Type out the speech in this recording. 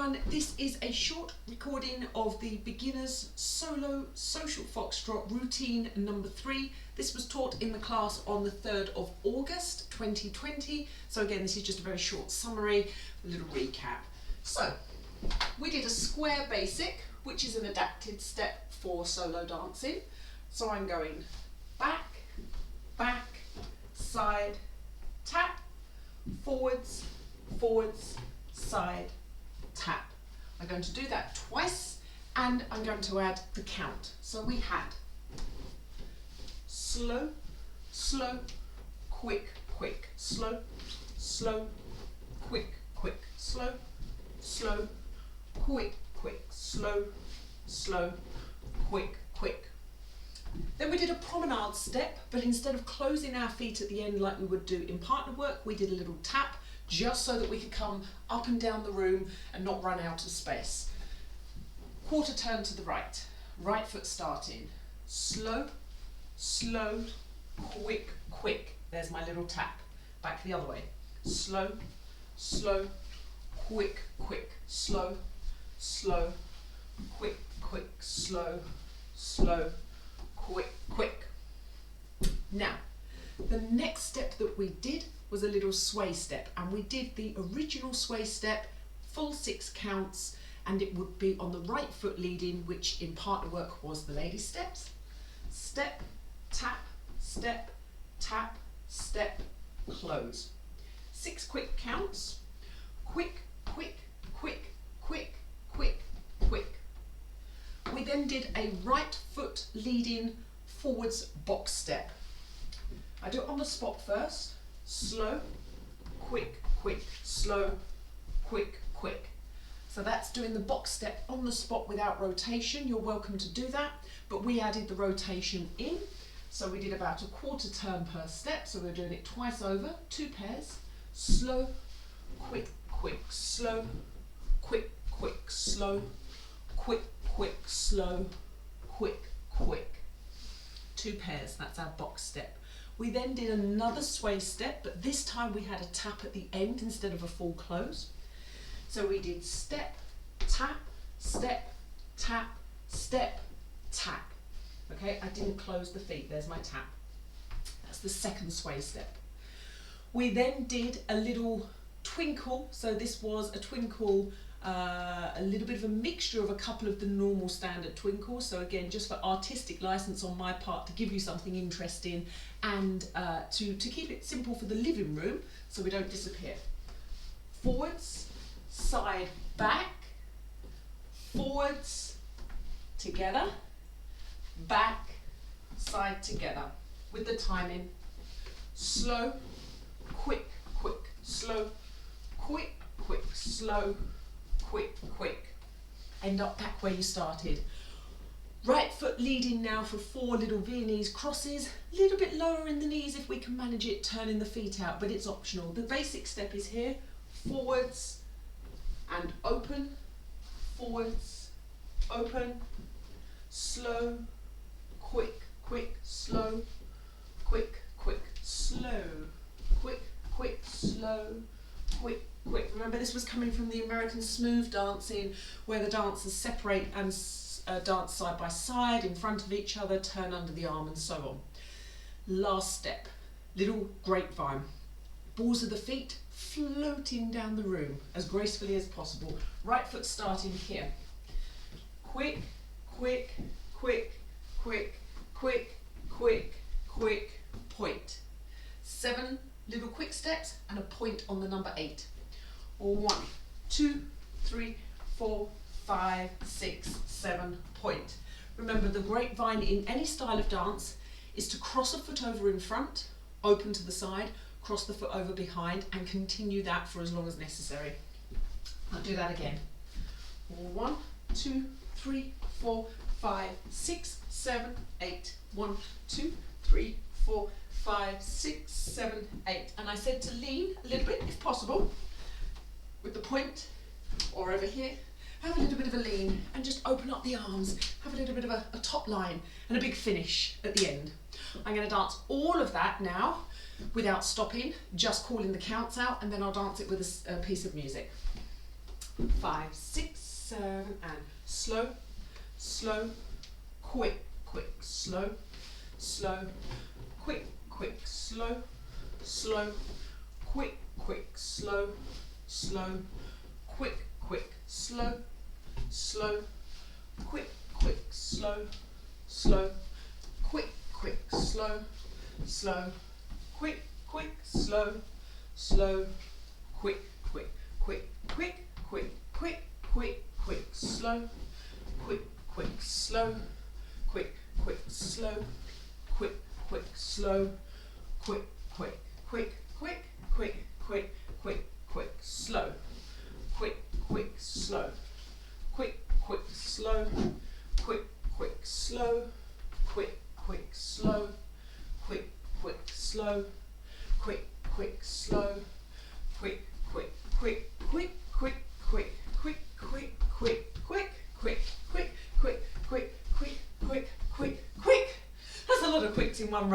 everyone, this is a short recording of the beginner's solo social foxtrot routine number 3. This was taught in the class on the 3rd of August 2020. So again, this is just a very short summary, a little recap. So we did a square basic, which is an adapted step for solo dancing. So I'm going back, back, side, tap, forwards, forwards, side, tap. I'm going to do that twice and I'm going to add the count. So we had slow, slow, quick, quick, slow, slow, quick, quick, slow, slow, quick, quick, slow, slow, quick, quick. Then we did a promenade step, but instead of closing our feet at the end like we would do in partner work, we did a little tap just so that we could come up and down the room and not run out of space. Quarter turn to the right, right foot starting. Slow, slow, quick, quick. There's my little tap. Back the other way. Slow, slow, quick, quick, slow, slow, quick, quick, slow, slow, quick, quick. Now, the next step that we did was a little sway step, and we did the original sway step, full 6 counts, and it would be on the right foot leading, which in partner work was the lady steps. Step, tap, step, tap, step, close. 6 quick counts. Quick, quick, quick, quick, quick, quick. We then did a right foot leading forwards box step. I do it on the spot first. Slow, quick, quick, slow, quick, quick. So that's doing the box step on the spot without rotation. You're welcome to do that, but we added the rotation in. So we did about a quarter turn per step. So we're doing it twice over, 2 pairs. Slow, quick, quick, slow, quick, quick, slow, quick, quick, slow, quick, quick. 2 pairs, that's our box step. We then did another sway step, but this time we had a tap at the end instead of a full close. So we did step, tap, step, tap, step, tap. Okay, I didn't close the feet, there's my tap. That's the second sway step. We then did a little twinkle. So this was a twinkle, a little bit of a mixture of a couple of the normal standard twinkles. So again, just for artistic license on my part to give you something interesting and to keep it simple for the living room so we don't disappear. Forwards, side, back, forwards, together, back, side, together. With the timing, slow, quick, quick, slow, quick, quick, slow, quick, quick. End up back where you started. Right foot leading now for 4 little Viennese crosses. A little bit lower in the knees if we can manage it, turning the feet out, but it's optional. The basic step is here, forwards and open, forwards, open, slow, quick, quick, slow, quick, quick, slow, quick, quick, slow, quick, quick. Remember, this was coming from the American smooth dancing where the dancers separate and dance side by side in front of each other, turn under the arm and so on. Last step, little grapevine. Balls of the feet floating down the room as gracefully as possible. Right foot starting here. Quick, quick, quick, quick, quick, quick, quick, point. 7 little quick steps and a point on the number 8. 1, 2, 3, 4, 5, 6, 7, point. Remember, the grapevine in any style of dance is to cross a foot over in front, open to the side, cross the foot over behind, and continue that for as long as necessary. I'll do that again. 1, 2, 3, 4, 5, 6, 7, 8. 1, 2, 3, 4, 5, 6, 7, 8. And I said to lean a little bit if possible with the point, or over here. Have a little bit of a lean and just open up the arms. Have a little bit of a top line and a big finish at the end. I'm going to dance all of that now without stopping, just calling the counts out, and then I'll dance it with a piece of music. 5, 6, 7, and slow, slow, quick, quick, slow, slow, quick, quick, slow, slow, quick, quick, slow, slow, quick, quick, slow, slow, quick, quick, slow, slow, quick, quick, slow, slow, quick, quick, slow, slow, quick, quick, quick, quick, quick, quick, quick, quick, slow, quick, quick, slow, quick, quick, slow, quick, quick, slow, quick, quick, quick, quick, quick, quick, quick, quick, slow, quick, quick, slow, quick, quick, slow, quick, quick, slow, quick, quick, slow, quick, quick, slow, quick, quick, slow, quick, quick, quick, quick, quick, quick, quick, quick, quick, quick, quick, quick, quick, quick, quick, quick, quick, quick. That's a lot of quicks in one